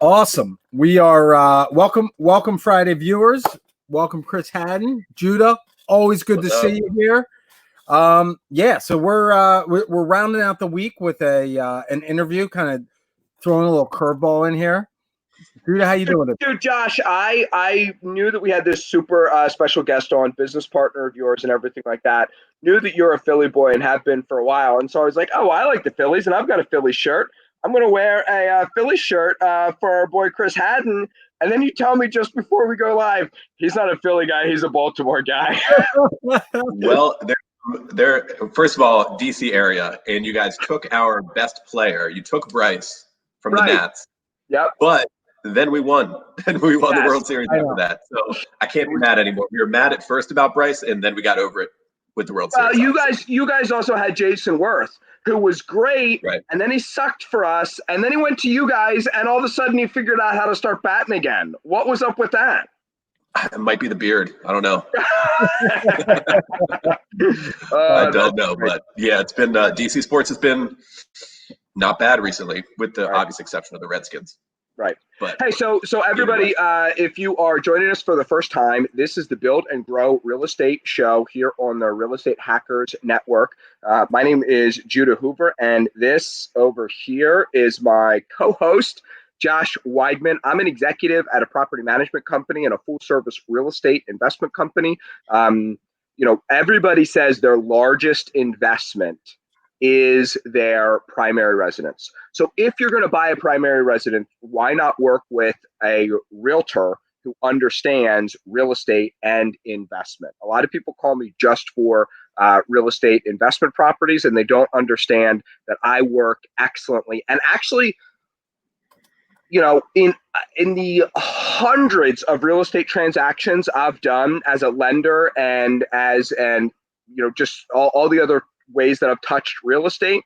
Awesome. We are welcome Friday viewers. Welcome Chris Haddon, Judah. Always good What's to up? see you here. So we're rounding out the week with an interview, kind of throwing a little curveball in here. Judah, how you doing? Dude, Josh, I knew that we had this super special guest on, business partner of yours and everything like that. Knew that you're a Philly boy and have been for a while. And so I was like, oh, I like the Phillies and I've got a Philly shirt. I'm going to wear a Philly shirt for our boy Chris Haddon. And then you tell me just before we go live, he's not a Philly guy, he's a Baltimore guy. Well, they're first of all, DC area, and you guys took our best player. You took Bryce from the Nats. Yep. But then we won. Then we won the Yes, World Series after that. So I can't be mad anymore. We were mad at first about Bryce, and then we got over it with the World Series. You guys also had Jason Worth, who was great, right? And then he sucked for us, and then he went to you guys, and all of a sudden he figured out how to start batting again. What was up with that? It might be the beard. I don't know. I don't know, but yeah, it's been DC sports has been not bad recently, with the obvious exception of the Redskins. Right. But hey, so everybody, if you are joining us for the first time, this is the Build and Grow Real Estate Show here on the Real Estate Hackers Network. My name is Judah Hoover, and this over here is my co-host, Josh Weidman. I'm an executive at a property management company and a full-service real estate investment company. Everybody says their largest investment is their primary residence. So if you're going to buy a primary residence, why not work with a realtor who understands real estate and investment? A lot of people call me just for real estate investment properties, and they don't understand that I work excellently. And actually, in the hundreds of real estate transactions I've done as a lender and just all the other ways that I've touched real estate,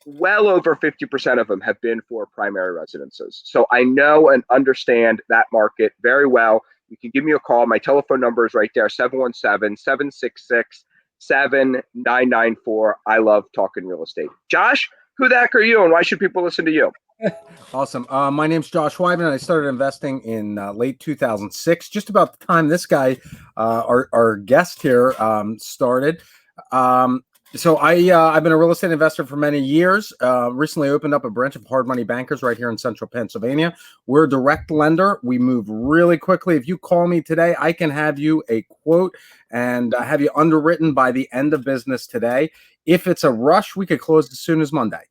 well over 50% of them have been for primary residences. So I know and understand that market very well. You can give me a call. My telephone number is right there, 717-766-7994. I love talking real estate. Josh, who the heck are you and why should people listen to you? Awesome. My name's Josh Weidman. I started investing in late 2006, just about the time this guy, our guest here, started. So I've been a real estate investor for many years. Recently opened up a branch of Hard Money Bankers right here in central Pennsylvania. We're a direct lender. We move really quickly. If you call me today, I can have you a quote and have you underwritten by the end of business today. If it's a rush, we could close as soon as Monday.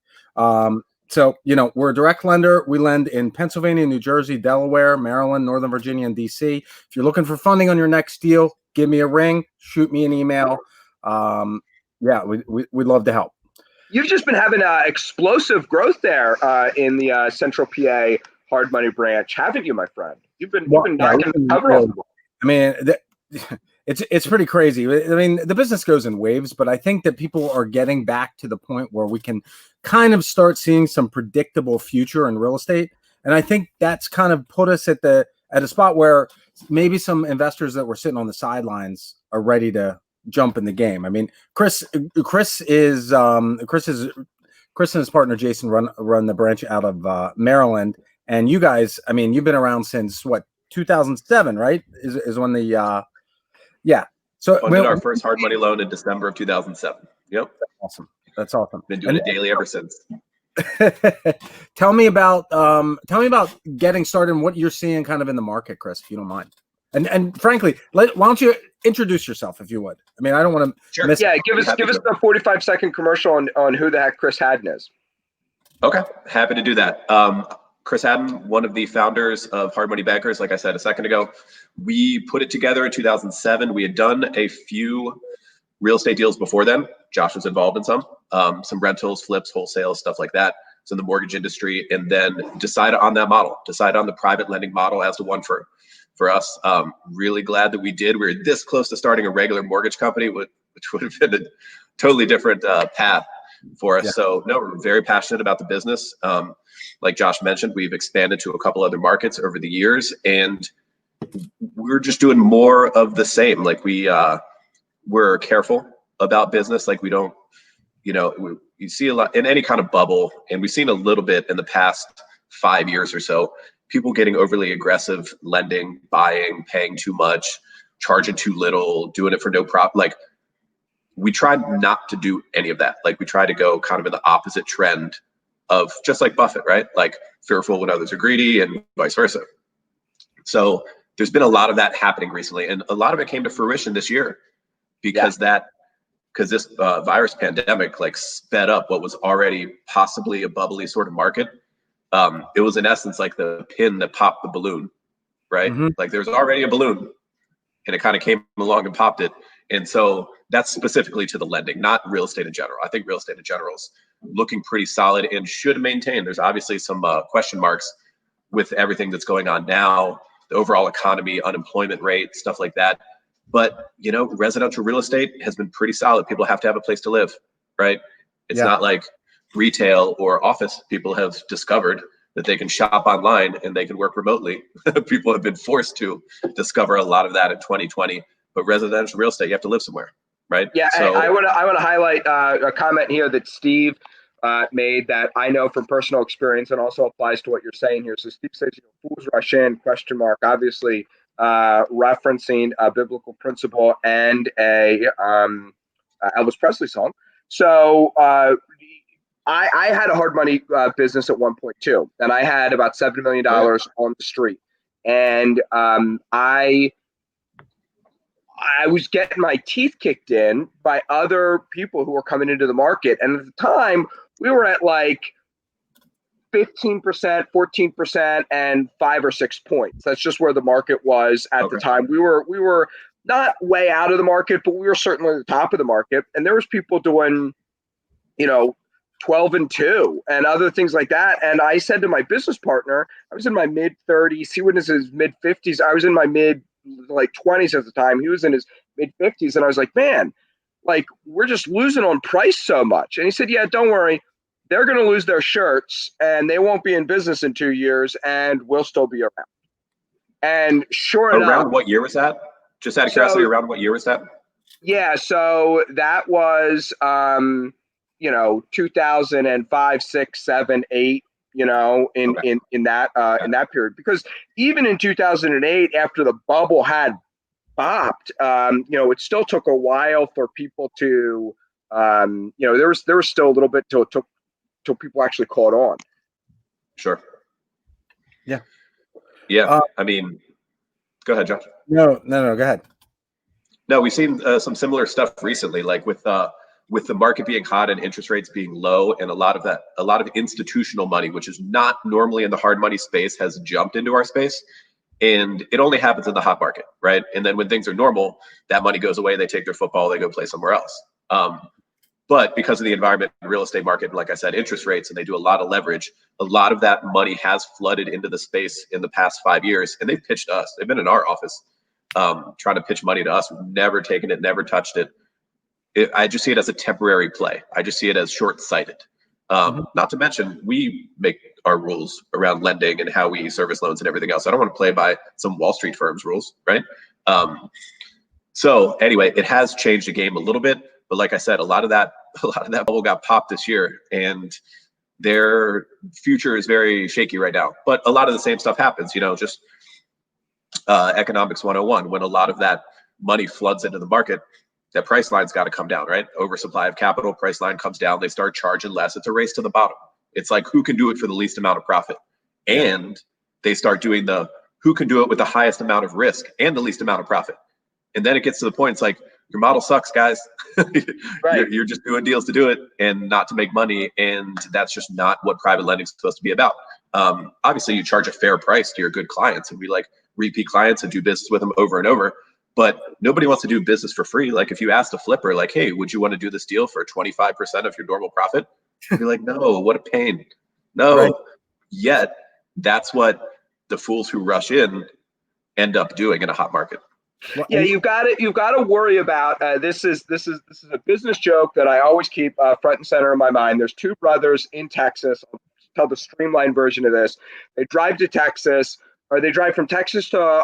So, we're a direct lender. We lend in Pennsylvania, New Jersey, Delaware, Maryland, Northern Virginia, and DC. If you're looking for funding on your next deal, give me a ring, shoot me an email. We'd love to help. You've just been having explosive growth there in the Central PA Hard Money branch, haven't you, my friend? You've been knocking the cover off. I mean, it's pretty crazy. I mean, the business goes in waves, but I think that people are getting back to the point where we can kind of start seeing some predictable future in real estate. And I think that's kind of put us at a spot where maybe some investors that were sitting on the sidelines are ready to jump in the game. I mean, Chris and his partner Jason run the branch out of Maryland, and you guys, I mean, you've been around since what, 2007, right? Is when the So funded our first hard money loan in December of 2007. Yep. That's awesome. Been doing it daily ever since. Tell me about getting started and what you're seeing kind of in the market, Chris, if you don't mind. And frankly, why don't you introduce yourself if you would? I mean, I don't want to miss. Yeah, give us the 45-second commercial on who the heck Chris Haddon is. Okay, happy to do that. Chris Haddon, one of the founders of Hard Money Bankers, like I said a second ago. We put it together in 2007. We had done a few real estate deals before then. Josh was involved in some rentals, flips, wholesale, stuff like that. It's in the mortgage industry, and then decided on that model, decided on the private lending model as the one for us. Really glad that we did. We were this close to starting a regular mortgage company, which would have been a totally different path for us. Yeah. So no, we're very passionate about the business. Like Josh mentioned, we've expanded to a couple other markets over the years, and we're just doing more of the same. Like we're careful about business. Like we don't, you see a lot in any kind of bubble, and we've seen a little bit in the past 5 years or so. people getting overly aggressive, lending, buying, paying too much, charging too little, doing it for no profit. Like, we tried not to do any of that. Like, we tried to go kind of in the opposite trend of just like Buffett, right? Like, fearful when others are greedy and vice versa. So there's been a lot of that happening recently, and a lot of it came to fruition this year because this virus pandemic like sped up what was already possibly a bubbly sort of market. It was in essence like the pin that popped the balloon, right? Mm-hmm. Like, there's already a balloon, and it kind of came along and popped it. And so that's specifically to the lending, not real estate in general. I think real estate in general is looking pretty solid and should maintain. There's obviously some question marks with everything that's going on now, the overall economy, unemployment rate, stuff like that. But, you know, residential real estate has been pretty solid. People have to have a place to live, right? It's not like retail or office. People have discovered that they can shop online and they can work remotely. People have been forced to discover a lot of that in 2020. But residential real estate, you have to live somewhere, right? Yeah, so I want to highlight a comment here that Steve made that I know from personal experience and also applies to what you're saying here. So Steve says, fools rush in, ? Obviously referencing a biblical principle and a Elvis Presley song. So I had a hard money business at one point too, and I had about $7 million on the street, and I was getting my teeth kicked in by other people who were coming into the market. And at the time, we were at like 15%, 14%, and 5 or 6 points. That's just where the market was at the time. We were not way out of the market, but we were certainly at the top of the market. And there was people doing, 12 and 2 and other things like that. And I said to my business partner, I was in my mid 30s. He was in his mid 50s. I was in my mid 20s at the time. He was in his mid 50s. And I was like, man, like, we're just losing on price so much. And he said, yeah, don't worry. They're going to lose their shirts and they won't be in business in 2 years and we'll still be around. And sure enough. Around what year was that? Just out of curiosity, around what year was that? Yeah. So that was, 2005, 6, 7, 8, in that period, because even in 2008, after the bubble had popped, it still took a while for people to, there was still a little bit till people actually caught on. Sure. Yeah. Yeah. I mean, go ahead, Josh. No, go ahead. No, we've seen some similar stuff recently, like with the market being hot and interest rates being low, and a lot of institutional money, which is not normally in the hard money space, has jumped into our space. And it only happens in the hot market, right? And then when things are normal, that money goes away, they take their football, they go play somewhere else. But because of the environment in the real estate market, and like I said, interest rates, and they do a lot of leverage, a lot of that money has flooded into the space in the past 5 years, and they've pitched us. They've been in our office trying to pitch money to us. We've never taken it, never touched it. I just see it as a temporary play. I just see it as short-sighted. Not to mention, we make our rules around lending and how we service loans and everything else. I don't want to play by some Wall Street firm's rules, right? So anyway, it has changed the game a little bit. But like I said, a lot of that bubble got popped this year, and their future is very shaky right now. But a lot of the same stuff happens, just economics 101. When a lot of that money floods into the market, that price line's got to come down, right? Oversupply of capital, price line comes down, they start charging less. It's a race to the bottom. It's like, who can do it for the least amount of profit? And they start doing who can do it with the highest amount of risk and the least amount of profit. And then it gets to the point, it's like, your model sucks, guys. Right. You're just doing deals to do it and not to make money. And that's just not what private lending is supposed to be about. Obviously, you charge a fair price to your good clients, and we like repeat clients and do business with them over and over. But nobody wants to do business for free. Like, if you asked a flipper, like, hey, would you want to do this deal for 25% of your normal profit? They'd be like, no, what a pain. No. Right. Yet that's what the fools who rush in end up doing in a hot market. Yeah, you've got to worry about this is a business joke that I always keep front and center in my mind. There's two brothers in Texas. I'll tell the streamlined version of this. They drive to Texas, or they drive from Texas to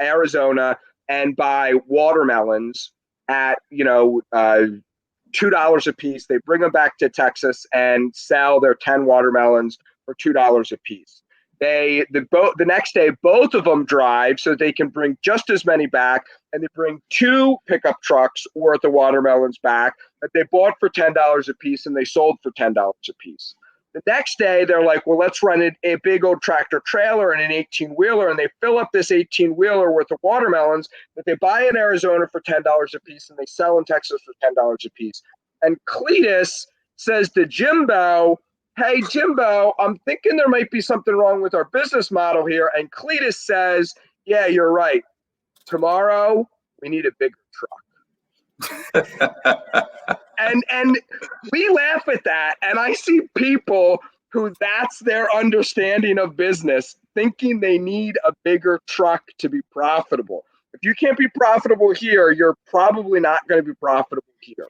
Arizona, and buy watermelons at $2 a piece. They bring them back to Texas and sell their 10 watermelons for $2 a piece. The next day, both of them drive so they can bring just as many back, and they bring 2 pickup trucks worth of watermelons back that they bought for $10 a piece and they sold for $10 a piece. The next day, they're like, well, let's run a big old tractor trailer and an 18-wheeler, and they fill up this 18-wheeler worth of watermelons that they buy in Arizona for $10 a piece and they sell in Texas for $10 a piece. And Cletus says to Jimbo, hey, Jimbo, I'm thinking there might be something wrong with our business model here. And Cletus says, yeah, you're right. Tomorrow, we need a bigger truck. and we laugh at that. And I see people who that's their understanding of business, thinking they need a bigger truck to be profitable. If you can't be profitable here, you're probably not going to be profitable here.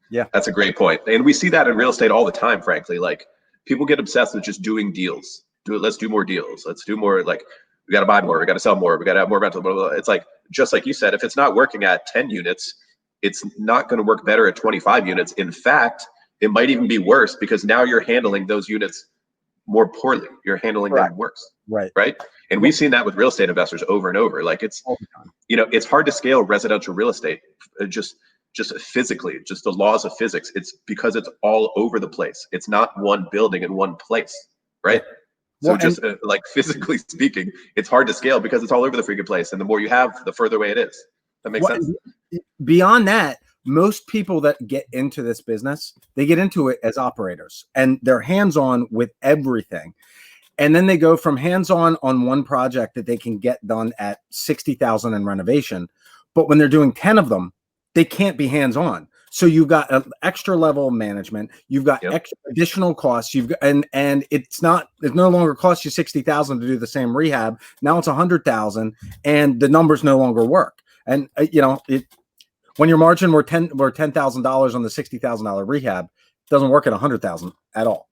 Yeah, that's a great point. And we see that in real estate all the time, frankly. Like, people get obsessed with just doing deals. Let's do more deals. Let's do more. Like, we got to buy more. We got to sell more. We got to have more rental. Blah, blah, blah. It's like, just like you said, if it's not working at 10 units, it's not going to work better at 25 units. In fact, it might even be worse because now you're handling those units more poorly. You're handling them worse. Right. And we've seen that with real estate investors over and over. Like, it's, it's hard to scale residential real estate. Just physically, just the laws of physics. It's because it's all over the place. It's not one building in one place, right? So like physically speaking, it's hard to scale because it's all over the freaking place. And the more you have, the further away it is. That makes sense. Beyond that, most people that get into this business, they get into it as operators and they're hands-on with everything. And then they go from hands-on on one project that they can get done at 60,000 in renovation. But when they're doing 10 of them, they can't be hands-on. So you've got an extra level of management. You've got extra additional costs. You've got, and it no longer costs you 60,000 to do the same rehab. Now it's 100,000, and the numbers no longer work. And when your margin were $10,000 on the $60,000 rehab, it doesn't work at 100,000 at all.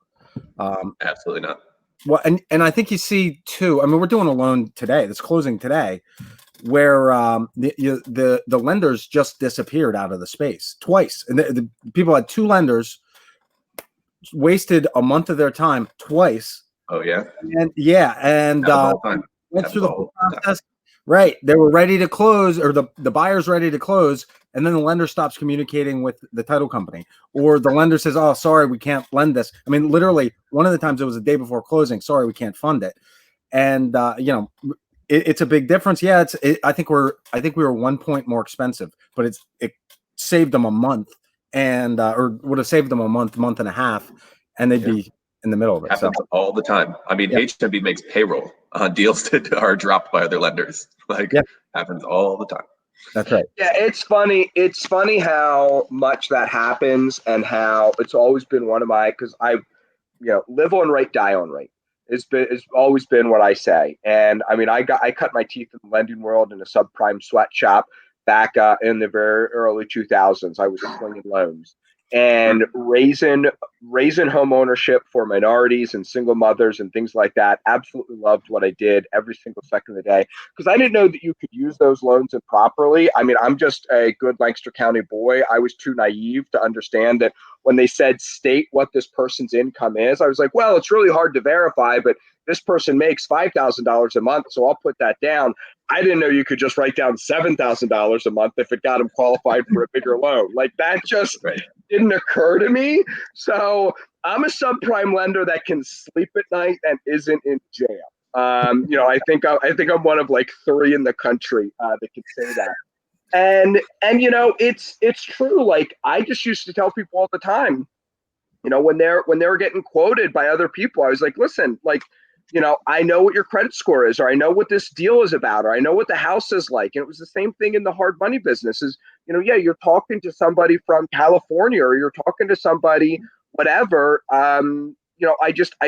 Absolutely not. Well, and I think you see too. I mean, we're doing a loan today that's closing today, where the lenders just disappeared out of the space twice, and the people had 2 lenders, wasted a month of their time twice. Oh yeah, and went through the whole process. Right, they were ready to close, or the buyer's ready to close, and then the lender stops communicating with the title company, or the lender says, "Oh, sorry, we can't lend this." I mean, literally, one of the times it was a day before closing. Sorry, we can't fund it, and it's a big difference. Yeah, I think we were 1 point more expensive, but it saved them a month, and or would have saved them a month and a half, and they'd be in the middle of it. Happens all the time. I mean, HMB makes payroll on deals that are dropped by other lenders. Like, happens all the time. That's right. Yeah, it's funny. It's funny how much that happens, and how it's always been one of my, because I, live on rate, die on rate. It's always been what I say. And I mean, I cut my teeth in the lending world in a subprime sweatshop back in the very early 2000s. I was slinging loans and raising home ownership for minorities and single mothers and things like that. Absolutely loved what I did every single second of the day, because I didn't know that you could use those loans improperly. I mean, I'm just a good Lancaster County boy. I was too naive to understand that when they said state what this person's income is, I was like, well, it's really hard to verify, but this person makes $5,000 a month, so I'll put that down. I didn't know you could just write down $7,000 a month if it got them qualified for a bigger loan. Like, that just didn't occur to me. So I'm a subprime lender that can sleep at night and isn't in jail. I think I'm one of like 3 in the country that can say that. And it's true. Like, I just used to tell people all the time, when they were getting quoted by other people, I was like, listen, like, I know what your credit score is, or I know what this deal is about, or I know what the house is like. And it was the same thing in the hard money business is, you're talking to somebody from California, or you're talking to somebody, whatever. I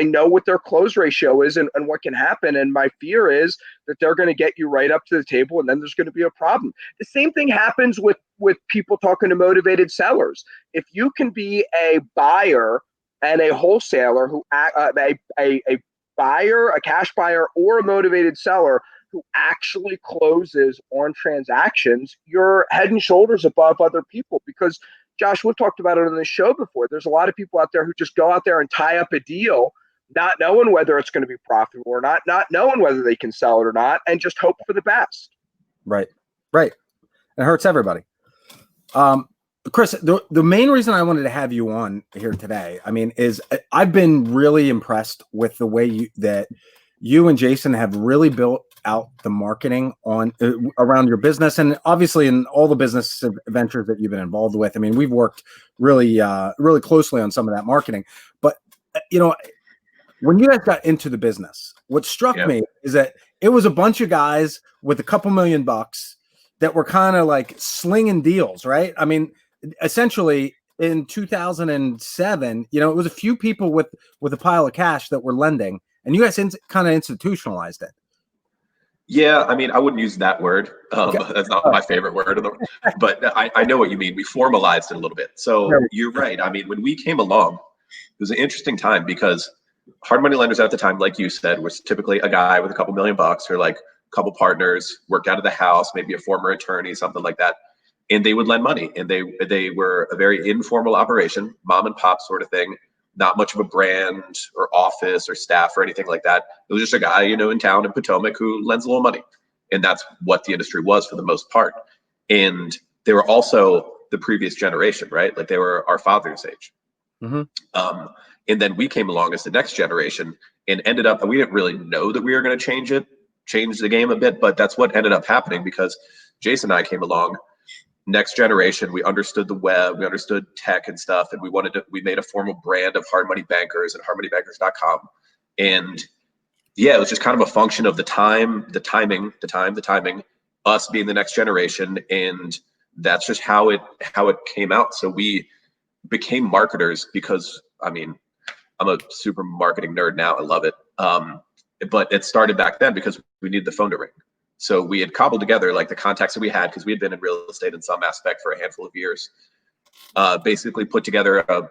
know what their close ratio is and what can happen. And my fear is that they're going to get you right up to the table, and then there's going to be a problem. The same thing happens with people talking to motivated sellers. If you can be a buyer and a wholesaler who a buyer, a cash buyer, or a motivated seller who actually closes on transactions, you're head and shoulders above other people. Because, Josh, we've talked about it on the show before. There's a lot of people out there who just go out there and tie up a deal, not knowing whether it's going to be profitable or not knowing whether they can sell it or not, and just hope for the best. Right. It hurts everybody. Chris, the main reason I wanted to have you on here today, I mean, is I've been really impressed with the way that you and Jason have really built out the marketing on around your business, and obviously in all the business ventures that you've been involved with. I mean, we've worked really closely on some of that marketing. But when you guys got into the business, what struck me is that it was a bunch of guys with a couple $1,000,000 that were kind of like slinging deals, right? I mean, essentially in 2007, it was a few people with a pile of cash that were lending, and you guys kind of institutionalized it. Yeah, I mean, I wouldn't use that word. Okay. That's not my favorite word, but I know what you mean. We formalized it a little bit. So you're right. I mean, when we came along, it was an interesting time because hard money lenders at the time, like you said, was typically a guy with a couple $1,000,000 or like a couple partners, worked out of the house, maybe a former attorney, something like that. And they would lend money. And they were a very informal operation, mom and pop sort of thing. Not much of a brand or office or staff or anything like that. It was just a guy, in town in Potomac who lends a little money. And that's what the industry was for the most part. And they were also the previous generation, right? Like they were our father's age. Mm-hmm. And then we came along as the next generation and ended up, we didn't really know that we were going to change the game a bit, but that's what ended up happening because Jason and I came along, next generation, we understood the web, we understood tech and stuff, and we made a formal brand of Hard Money Bankers and hardmoneybankers.com. And yeah, it was just kind of a function of the timing, us being the next generation. And that's just how it came out. So we became marketers because, I mean, I'm a super marketing nerd now. I love it. But it started back then because we needed the phone to ring. So we had cobbled together like the contacts that we had because we had been in real estate in some aspect for a handful of years. Basically put together a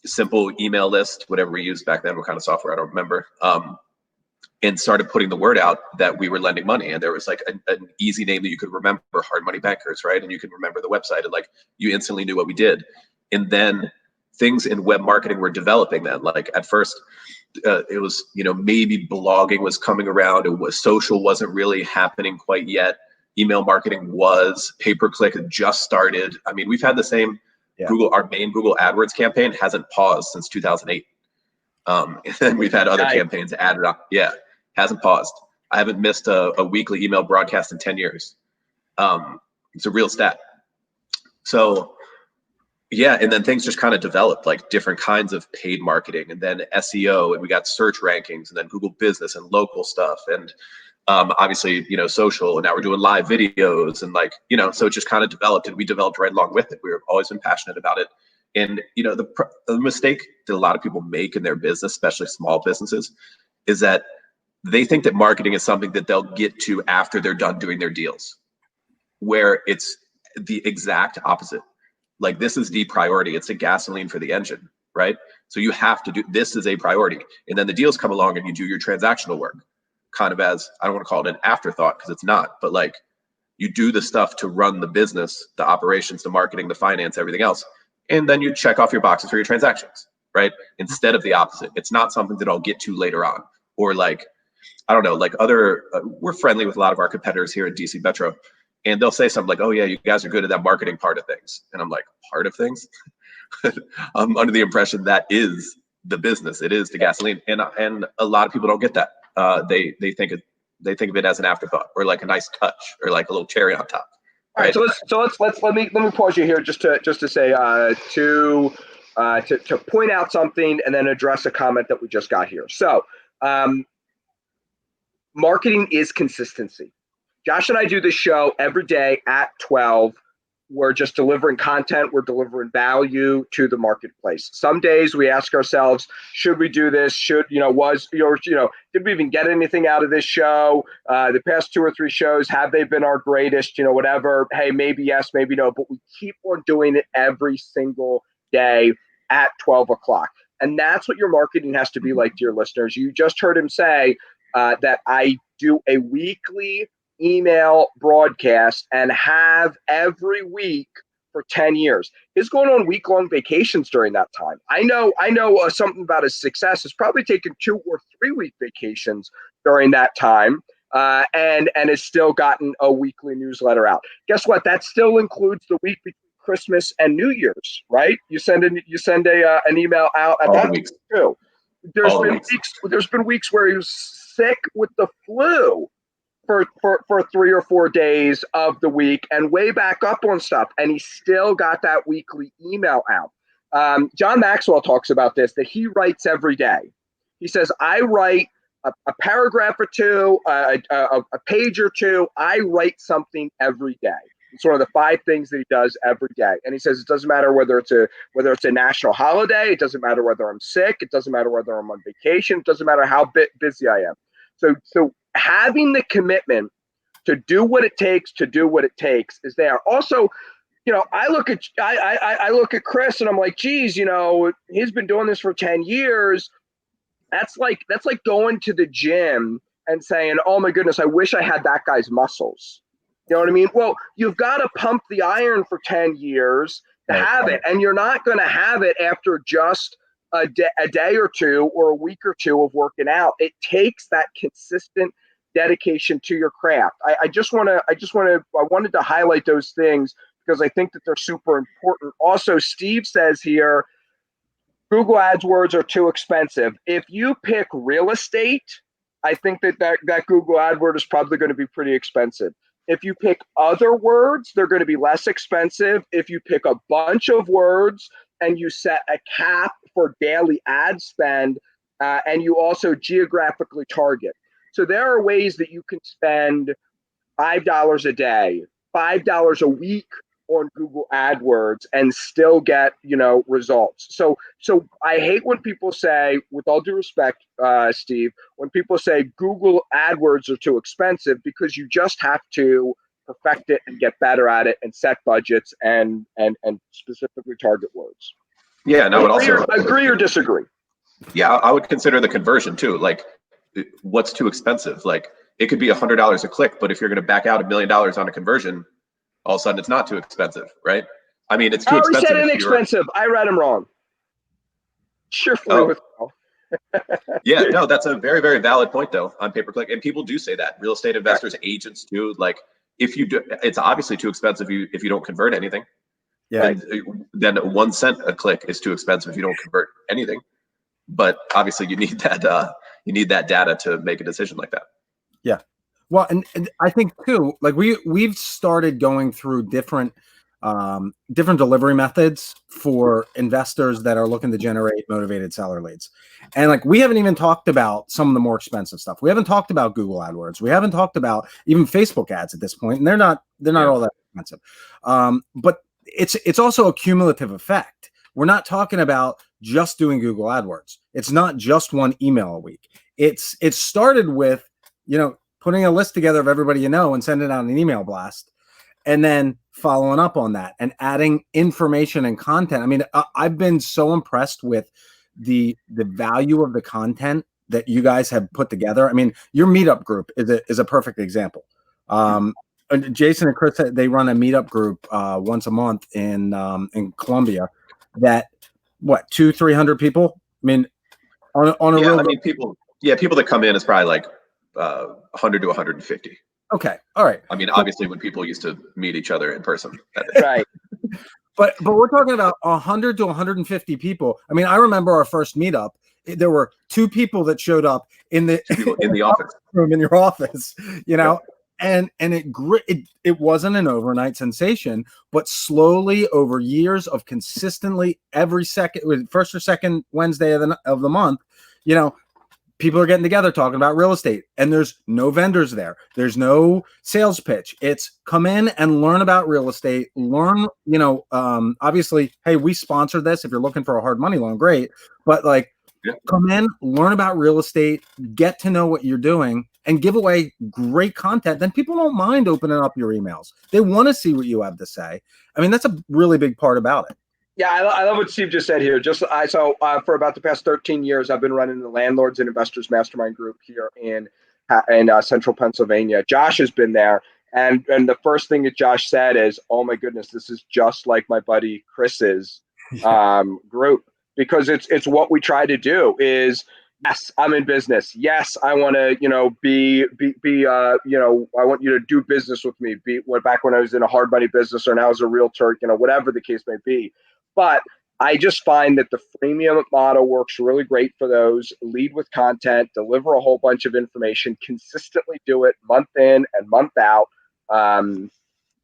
simple email list, whatever we used back then, what kind of software, I don't remember. And started putting the word out that we were lending money. And there was like an easy name that you could remember, Hard Money Bankers, right? And you can remember the website and like you instantly knew what we did. And then things in web marketing were developing then. Like at first, it was, maybe blogging was coming around. It was social wasn't really happening quite yet. Email marketing was, pay-per-click had just started. I mean, we've had the same our main Google AdWords campaign hasn't paused since 2008. And then we've had other campaigns added on. Yeah, hasn't paused. I haven't missed a weekly email broadcast in 10 years. It's a real stat. So yeah, and then things just kind of developed, like different kinds of paid marketing, and then SEO, and we got search rankings, and then Google Business and local stuff, and obviously, social, and now we're doing live videos, and like, so it just kind of developed, and we developed right along with it. We were always been passionate about it, and the mistake that a lot of people make in their business, especially small businesses, is that they think that marketing is something that they'll get to after they're done doing their deals, where it's the exact opposite. Like this is the priority. It's a gasoline for the engine, right? So you have to do, this is a priority. And then the deals come along and you do your transactional work kind of as, I don't want to call it an afterthought because it's not, but like you do the stuff to run the business, the operations, the marketing, the finance, everything else. And then you check off your boxes for your transactions, right? Instead of the opposite. It's not something that I'll get to later on. Or like, I don't know, like we're friendly with a lot of our competitors here at DC Metro. And they'll say something like, oh yeah, you guys are good at that marketing part of things. And I'm like, part of things? I'm under the impression that is the business. It is the gasoline. And a lot of people don't get that. They think of it as an afterthought or like a nice touch or like a little cherry on top. Right? All right, so let me pause you here just to say to point out something and then address a comment that we just got here. So marketing is consistency. Josh and I do this show every day at 12. We're just delivering content. We're delivering value to the marketplace. Some days we ask ourselves, should we do this? Did we even get anything out of this show? The past 2 or 3 shows, have they been our greatest? Whatever. Hey, maybe yes, maybe no. But we keep on doing it every single day at 12 o'clock. And that's what your marketing has to be like, dear listeners. You just heard him say that I do a weekly email broadcast and have every week for 10 years. He's going on week-long vacations during that time. I know something about his success. He's probably taken 2 or 3 week vacations during that time, and has still gotten a weekly newsletter out. Guess what? That still includes the week between Christmas and New Year's, right? You send an email out at All that the weeks. too. All the weeks. There's been weeks where he was sick with the flu for 3 or 4 days of the week and way back up on stuff, and he still got that weekly email out. John Maxwell talks about this, that he writes every day. He says, I write a paragraph or two, a page or two. I write something every day. It's one of the 5 things that he does every day. And he says it doesn't matter whether it's a national holiday. It doesn't matter whether I'm sick. It doesn't matter whether I'm on vacation. It doesn't matter how busy I am. So having the commitment to do what it takes is there. Also, I look at Chris and I'm like, geez, he's been doing this for 10 years. That's like going to the gym and saying, oh my goodness, I wish I had that guy's muscles. You know what I mean? Well, you've got to pump the iron for 10 years to have it. And you're not going to have it after just a day or two or a week or two of working out. It takes that consistent dedication to your craft. I wanted to highlight those things because I think that they're super important. Also, Steve says here, Google AdWords are too expensive. If you pick real estate, I think that Google AdWord is probably going to be pretty expensive. If you pick other words, they're going to be less expensive. If you pick a bunch of words and you set a cap for daily ad spend, and you also geographically target. So there are ways that you can spend $5 a day, $5 a week on Google AdWords and still get, results. So I hate when people say, with all due respect, Steve, when people say Google AdWords are too expensive, because you just have to perfect it and get better at it and set budgets and specifically target words. Yeah, and I would also agree or disagree. Yeah, I would consider the conversion too. Like, what's too expensive? Like, it could be $100 a click, but if you're going to back out $1 million on a conversion, all of a sudden it's not too expensive, right? I mean, it's too expensive. I said inexpensive. I read him wrong. Sure. Yeah, no, that's a very, very valid point though on pay-per-click. And people do say that. Real estate investors, agents do. Like, if you do, it's obviously too expensive if you don't convert anything. Yeah. And then 1 cent a click is too expensive if you don't convert anything. But obviously you need that data to make a decision like that. Yeah. Well, and I think too, like we've started going through different delivery methods for investors that are looking to generate motivated seller leads. And like, we haven't even talked about some of the more expensive stuff. We haven't talked about Google AdWords. We haven't talked about even Facebook ads at this point, and they're not all that expensive. But it's also a cumulative effect. We're not talking about just doing Google AdWords. It's not just one email a week. It started with, putting a list together of everybody and sending out an email blast, and then following up on that and adding information and content. I mean, I've been so impressed with the value of the content that you guys have put together. I mean, your meetup group is a perfect example. Jason and Chris, they run a meetup group once a month in Columbia. That 200-300 people. I mean, on a real. I mean, people that come in is probably like 100 to 150. Okay, all right. I mean, obviously, when people used to meet each other in person, right? But we're talking about 100 to 150 people. I mean, I remember our first meetup. There were 2 people that showed up in the office room in your office. And it wasn't an overnight sensation, but slowly over years of consistently every first or second Wednesday of the month, people are getting together talking about real estate, and there's no vendors there. There's no sales pitch. It's come in and learn about real estate. Learn, obviously, hey, we sponsor this. If you're looking for a hard money loan, great. But come in, learn about real estate, get to know what you're doing, and give away great content. Then people don't mind opening up your emails. They want to see what you have to say. I mean, that's a really big part about it. Yeah, I love what Steve just said here. For about the past 13 years, I've been running the Landlords and Investors Mastermind group here in Central Pennsylvania. Josh has been there, And the first thing that Josh said is, "Oh my goodness, this is just like my buddy Chris's group," because it's what we try to do. Is yes, I'm in business. Yes, I want to, I want you to do business with me. Back when I was in a hard money business or now as a realtor, whatever the case may be. But I just find that the freemium model works really great for those. Lead with content, deliver a whole bunch of information, consistently do it month in and month out. And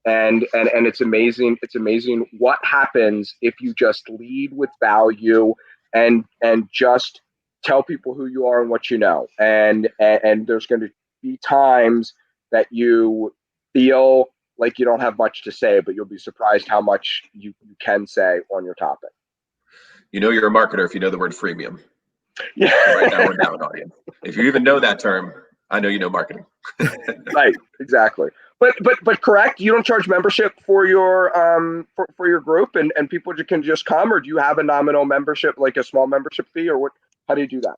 it's amazing. It's amazing what happens if you just lead with value and just tell people who you are and what you know. And there's going to be times that you feel like you don't have much to say, but you'll be surprised how much you can say on your topic. You're a marketer if you know the word freemium. Yeah. Right now we're down, audience. If you even know that term, I know you know marketing. Right, exactly. But correct, you don't charge membership for your for your group, and people can just come, or do you have a nominal membership, like a small membership fee, or what? How do you do that?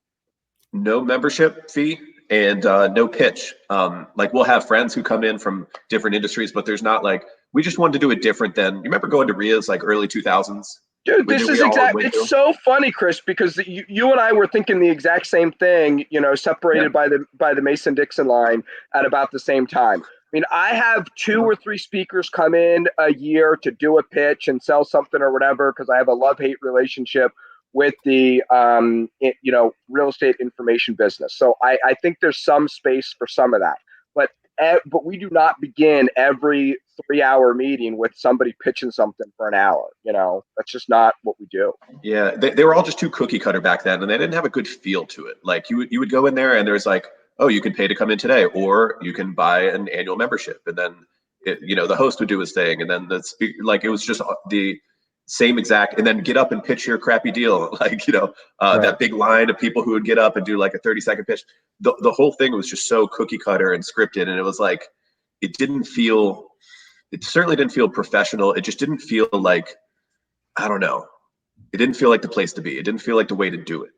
No membership fee and no pitch. Like we'll have friends who come in from different industries, but there's not like, we just wanted to do it different than, you remember going to RIAs like early 2000s? Dude, this is exactly, it's so funny, Chris, because you and I were thinking the exact same thing, separated by the Mason-Dixon line at about the same time. I mean, I have 2 or 3 speakers come in a year to do a pitch and sell something or whatever, because I have a love-hate relationship with the real estate information business. So I think there's some space for some of that. But we do not begin every 3-hour meeting with somebody pitching something for an hour. That's just not what we do. Yeah, they were all just too cookie cutter back then, and they didn't have a good feel to it. Like you would go in there and there's like, oh, you can pay to come in today, or you can buy an annual membership, and then the host would do his thing, and then the speaker, like it was just the same exact, and then get up and pitch your crappy deal, like right. That big line of people who would get up and do like a 30-second pitch. The whole thing was just so cookie cutter and scripted, and it was like it certainly didn't feel professional. It just didn't feel like, I don't know, it didn't feel like the place to be. It didn't feel like the way to do it.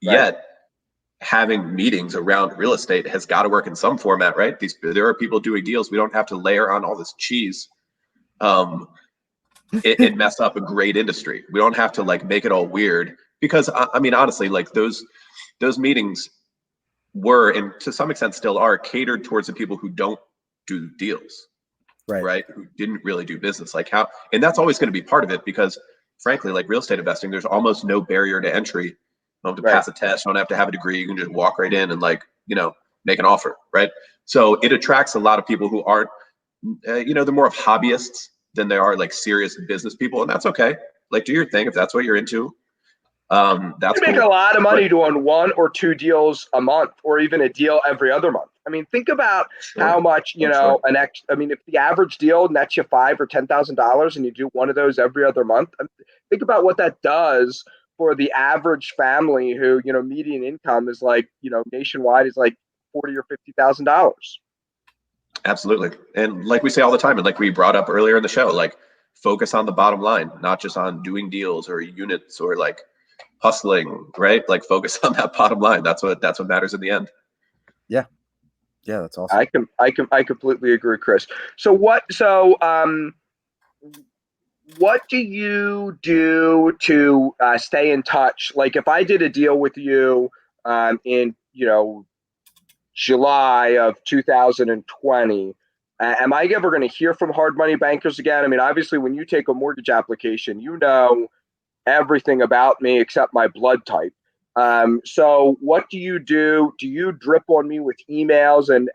Right. Yet having meetings around real estate has got to work in some format, right? There are people doing deals. We don't have to layer on all this cheese. It mess up a great industry. We don't have to like make it all weird, because I mean, honestly, like those meetings were, and to some extent still are, catered towards the people who don't do deals, right? Who didn't really do business. Like how, and that's always going to be part of it, because frankly, like real estate investing, there's almost no barrier to entry. You don't have to pass a test. You don't have to have a degree. You can just walk right in and like, make an offer, right? So it attracts a lot of people who aren't, they're more of hobbyists than they are like serious business people, and that's okay. Like, do your thing if that's what you're into. That's you make a lot of money doing 1 or 2 deals a month, or even a deal every other month. I mean, think about how much if the average deal nets you $5,000 or $10,000, and you do one of those every other month, think about what that does for the average family who median income is like nationwide is like $40,000 or $50,000. Absolutely. And like we say all the time, and like we brought up earlier in the show, like focus on the bottom line, not just on doing deals or units or like hustling, right? Like focus on that bottom line. That's what matters in the end. Yeah, that's awesome. I completely agree, Chris. So what do you do to stay in touch? Like if I did a deal with you in July of 2020, am I ever going to hear from hard money bankers again? I mean, obviously, when you take a mortgage application, you know everything about me except my blood type. So what do you do? Do you drip on me with emails and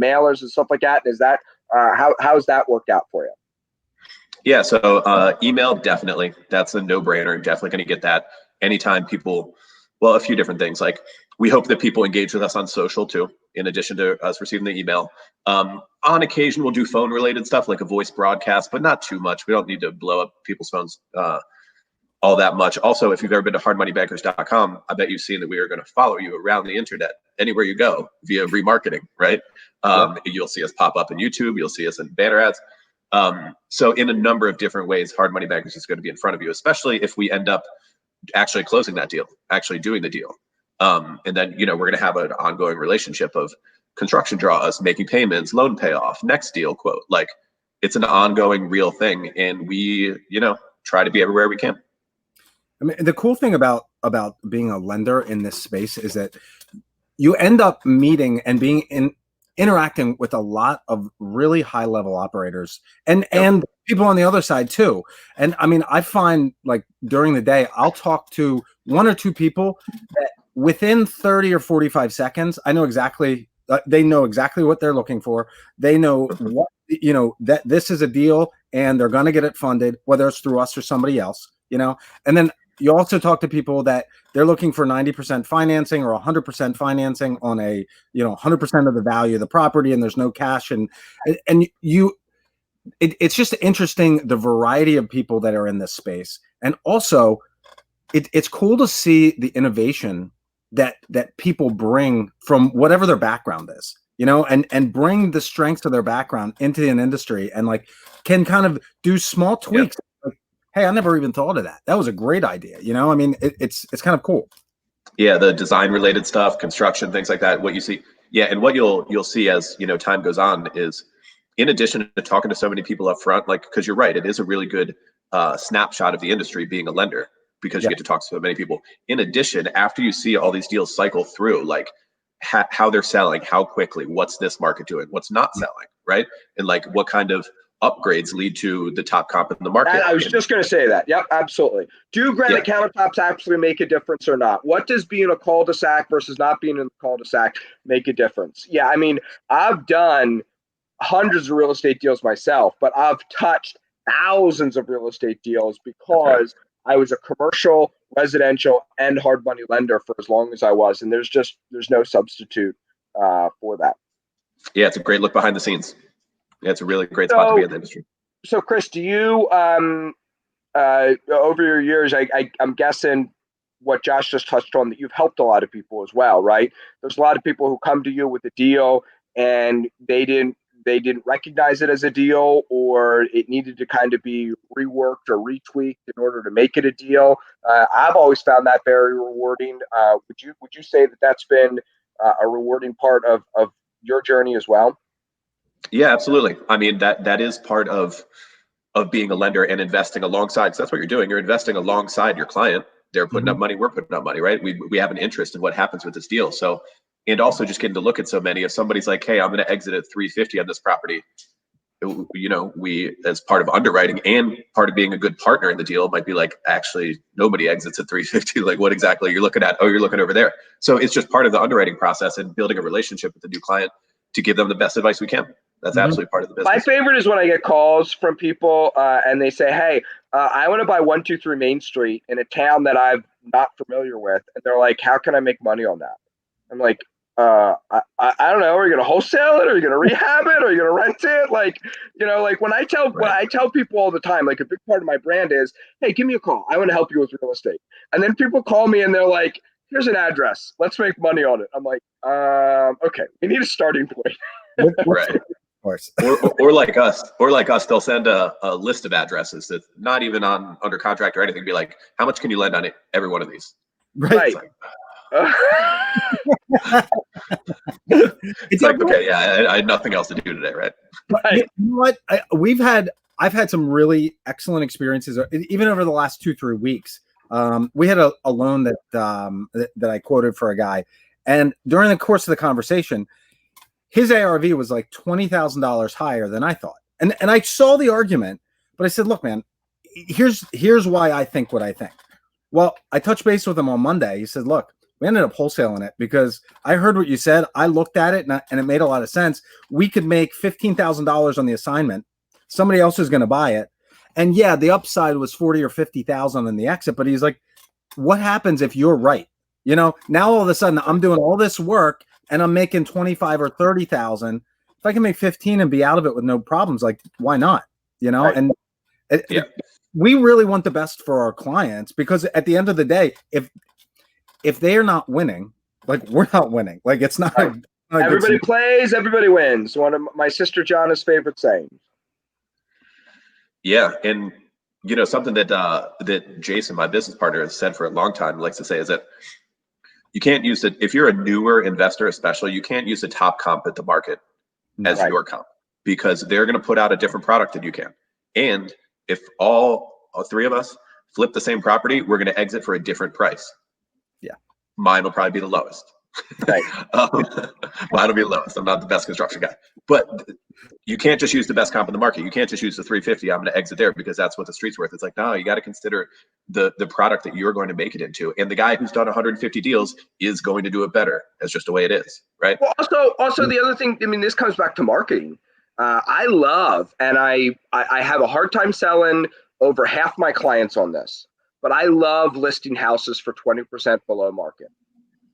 mailers and stuff like that? And is that how's that worked out for you? Yeah, so email, definitely. That's a no-brainer. Definitely going to get that anytime people, well, a few different things. Like we hope that people engage with us on social too, in addition to us receiving the email. On occasion, we'll do phone-related stuff like a voice broadcast, but not too much. We don't need to blow up people's phones all that much. Also, if you've ever been to hardmoneybankers.com, I bet you've seen that we are going to follow you around the internet anywhere you go via remarketing, right? You'll see us pop up in YouTube. You'll see us in banner ads. So in a number of different ways, Hard Money Bankers is going to be in front of you, especially if we end up actually closing that deal, actually doing the deal. And then, we're going to have an ongoing relationship of construction draws, making payments, loan payoff, next deal quote. Like, it's an ongoing real thing, and we, try to be everywhere we can. I mean, the cool thing about being a lender in this space is that you end up meeting and interacting with a lot of really high level operators and people on the other side too. And I mean, I find like during the day, I'll talk to one or two people that within 30 or 45 seconds, I know exactly, they know exactly what they're looking for. They know what, that this is a deal and they're going to get it funded, whether it's through us or somebody else, and then you also talk to people that they're looking for 90% financing or 100% financing on 100% of the value of the property, and there's no cash. It's just interesting, the variety of people that are in this space. And also it's cool to see the innovation that people bring from whatever their background is, and bring the strengths of their background into an industry and like can kind of do small tweaks. Hey, I never even thought of that. That was a great idea. I mean, it's kind of cool. Yeah, the design related stuff, construction, things like that. What you see, and what you'll see as time goes on is, in addition to talking to so many people up front, like, because you're right, it is a really good snapshot of the industry being a lender, because you get to talk to so many people. In addition, after you see all these deals cycle through, like how they're selling, how quickly, what's this market doing, what's not selling, right, and like what kind of upgrades lead to the top comp in the market. I was just going to say that. Yep, absolutely. Do granite countertops actually make a difference or not? What does being a cul-de-sac versus not being in a cul-de-sac make a difference? Yeah, I mean, I've done hundreds of real estate deals myself, but I've touched thousands of real estate deals because I was a commercial, residential, and hard money lender for as long as I was, and there's no substitute for that. Yeah, it's a great look behind the scenes. Yeah, it's a really great spot to be in the industry. So, Chris, do you, over your years, I'm guessing what Josh just touched on, that you've helped a lot of people as well, right? There's a lot of people who come to you with a deal and they didn't recognize it as a deal, or it needed to kind of be reworked or retweaked in order to make it a deal. I've always found that very rewarding. Would you say that that's been a rewarding part of your journey as well? Yeah, absolutely. I mean, that is part of being a lender and investing alongside. So that's what you're doing. You're investing alongside your client. They're putting up money. We're putting up money, right? We have an interest in what happens with this deal. So, and also just getting to look at so many. If somebody's like, hey, I'm going to exit at 350 on this property, we, as part of underwriting and part of being a good partner in the deal, might be like, actually, nobody exits at 350. Like, what exactly are you looking at? Oh, you're looking over there. So it's just part of the underwriting process and building a relationship with the new client to give them the best advice we can. That's absolutely part of the business. My favorite is when I get calls from people and they say, hey, I want to buy 123 Main Street in a town that I'm not familiar with. And they're like, how can I make money on that? I'm like, I don't know. Are you going to wholesale it? Are you going to rehab it? Are you going to rent it? Like when I tell people all the time, like a big part of my brand is, hey, give me a call. I want to help you with real estate. And then people call me and they're like, here's an address. Let's make money on it. I'm like, okay, we need a starting point. Right. Of course. or like us, they'll send a list of addresses that's not even under contract or anything. Be like, how much can you lend on it? Every one of these. Right. It's like, okay, yeah, I had nothing else to do today, right? Right. You know what? I've had some really excellent experiences, even over the last 2-3 weeks. We had a loan that I quoted for a guy, and during the course of the conversation, his ARV was like $20,000 higher than I thought. And I saw the argument, but I said, look, man, here's why I think what I think. Well, I touched base with him on Monday. He said, look, we ended up wholesaling it because I heard what you said. I looked at it and it made a lot of sense. We could make $15,000 on the assignment. Somebody else is going to buy it. And yeah, the upside was 40 or 50,000 in the exit, but he's like, what happens if you're right? Now all of a sudden I'm doing all this work and I'm making 25 or 30,000. If I can make 15 and be out of it with no problems, like why not? Right. And we really want the best for our clients, because at the end of the day, if they are not winning, like we're not winning, like it's not. Right. Everybody plays, everybody wins. One of my sister Johnna's favorite sayings. Yeah, and something that Jason, my business partner, has said for a long time, likes to say is that You can't use it if you're a newer investor, especially. You can't use the top comp at the market as your comp, because they're going to put out a different product than you can. And if all three of us flip the same property, we're going to exit for a different price. Yeah, mine will probably be the lowest. Right. Mine will be the lowest. I'm not the best construction guy, but you can't just use the best comp in the market. You can't just use the 350. I'm going to exit there because that's what the street's worth. It's like, no, you got to consider the product that you're going to make it into. And the guy who's done 150 deals is going to do it better. That's just the way it is, right? Well, also the other thing, I mean, this comes back to marketing. I love, and I have a hard time selling over half my clients on this, but I love listing houses for 20% below market.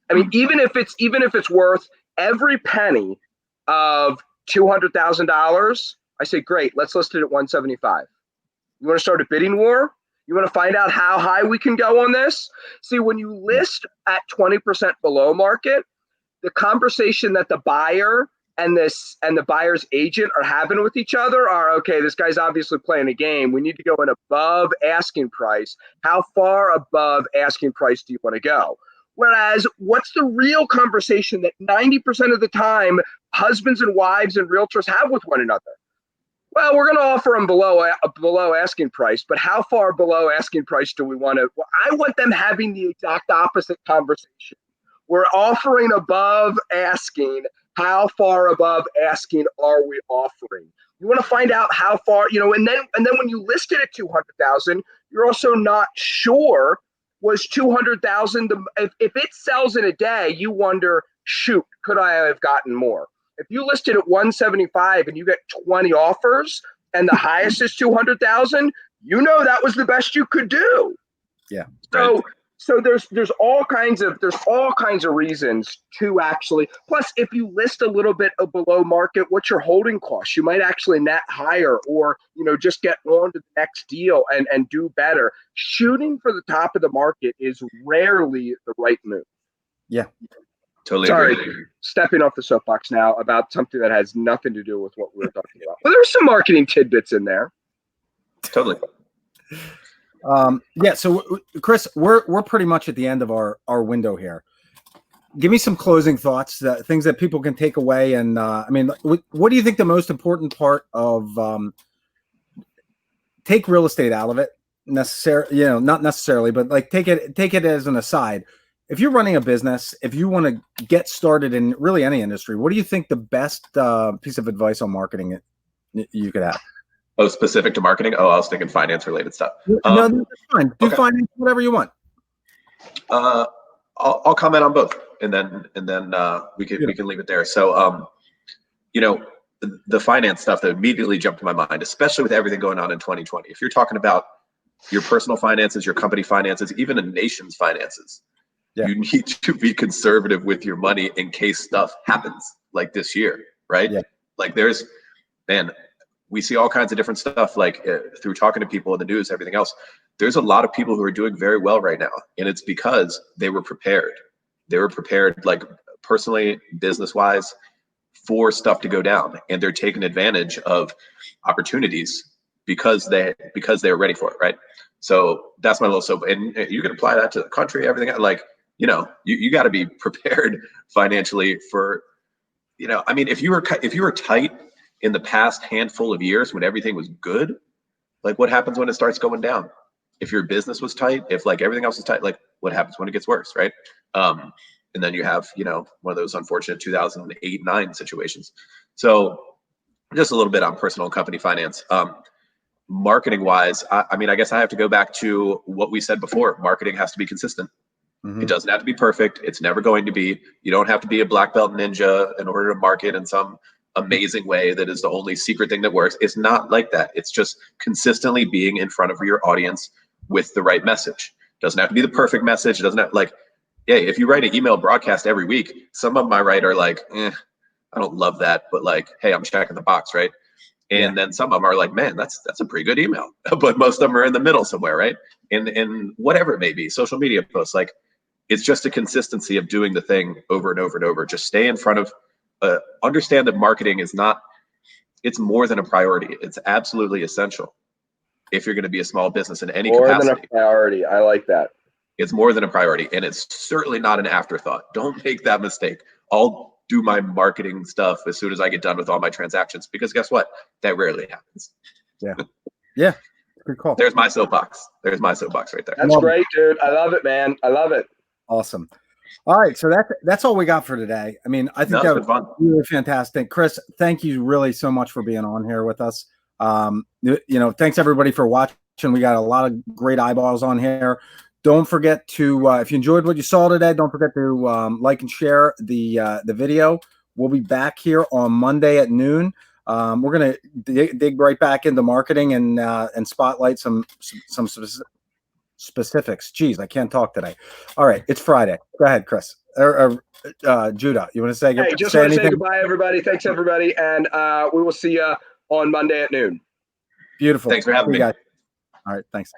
I mean, even if it's worth every penny of $200,000, I say, great, let's list it at 175. You want to start a bidding war? You want to find out how high we can go on this? See, when you list at 20% below market, the conversation that the buyer and the buyer's agent are having with each other are, okay, this guy's obviously playing a game. We need to go in above asking price. How far above asking price do you want to go? Whereas, what's the real conversation that 90% of the time husbands and wives and realtors have with one another? Well, we're going to offer them below asking price, but how far below asking price do we want to? Well, I want them having the exact opposite conversation. We're offering above asking. How far above asking are we offering? You want to find out how far, and then when you list it at 200,000, you're also not sure. Was 200,000 if it sells in a day, you wonder, shoot, could I have gotten more? If you list it at 175 and you get 20 offers and the highest is 200,000, that was the best you could do. Yeah. So there's all kinds of reasons to actually. Plus, if you list a little bit below market, what's your holding cost? You might actually net higher, or just get on to the next deal and do better. Shooting for the top of the market is rarely the right move. Yeah, totally. Sorry, agree. Stepping off the soapbox now about something that has nothing to do with what we were talking about. Well, there's some marketing tidbits in there. Totally. Yeah. So, Chris, we're pretty much at the end of our window here. Give me some closing thoughts, things that people can take away. And I mean, what do you think the most important part of take real estate out of it? Not necessarily, but like take it as an aside. If you're running a business, if you want to get started in really any industry, what do you think the best piece of advice on marketing you could have? Oh, specific to marketing? Oh, I was thinking finance related stuff. No, that's fine. Do finance, whatever you want. I'll comment on both, and then we can leave it there. So, the finance stuff that immediately jumped to my mind, especially with everything going on in 2020. If you're talking about your personal finances, your company finances, even a nation's finances, you need to be conservative with your money in case stuff happens like this year, right? Yeah. Like we see all kinds of different stuff, like through talking to people in the news, everything else. There's a lot of people who are doing very well right now, and it's because they were prepared. They were prepared, like personally, business-wise, for stuff to go down, and they're taking advantage of opportunities because they were ready for it, right? So that's my little soap, and you can apply that to the country, everything. Like, you got to be prepared financially for, I mean, if you were tight in the past handful of years when everything was good, like what happens when it starts going down? If your business was tight, if like everything else is tight, like what happens when it gets worse, right? And then you have, one of those unfortunate 2008-9 situations. So just a little bit on personal and company finance. Marketing wise, I mean, I guess I have to go back to what we said before. Marketing has to be consistent. Mm-hmm. It doesn't have to be perfect. It's never going to be. You don't have to be a black belt ninja in order to market in some amazing way that is the only secret thing that works. It's not like that. It's just consistently being in front of your audience with the right message. Doesn't have to be the perfect message. It doesn't have if you write an email broadcast every week, some of them I write are like, I don't love that, but like, hey, I'm checking the box, right? And then some of them are like, man, that's a pretty good email. But most of them are in the middle somewhere, right? And whatever it may be, social media posts, like it's just a consistency of doing the thing over and over and over. Just stay in front of understand that marketing it's more than a priority. It's absolutely essential if you're going to be a small business in any capacity. More than a priority. I like that. It's more than a priority, and it's certainly not an afterthought. Don't make that mistake. I'll do my marketing stuff as soon as I get done with all my transactions, because guess what? That rarely happens. Yeah. Yeah. Good call. There's my soapbox. There's my soapbox right there. That's great, dude. I love it, man. I love it. Awesome. All right, so that's all we got for today. I mean, I think that was fun. Really fantastic. Chris, thank you really so much for being on here with us. Thanks everybody for watching. We got a lot of great eyeballs on here. Don't forget to, if you enjoyed what you saw today, don't forget to like and share the video. We'll be back here on Monday at noon. We're gonna dig right back into marketing and spotlight some specifics. Geez, I can't talk today. All right, it's Friday. Go ahead, Chris or Judah. You want to say? Hey, just want to say goodbye, everybody. Thanks, everybody, and we will see you on Monday at noon. Beautiful. Thanks for having me. Guys. All right, thanks.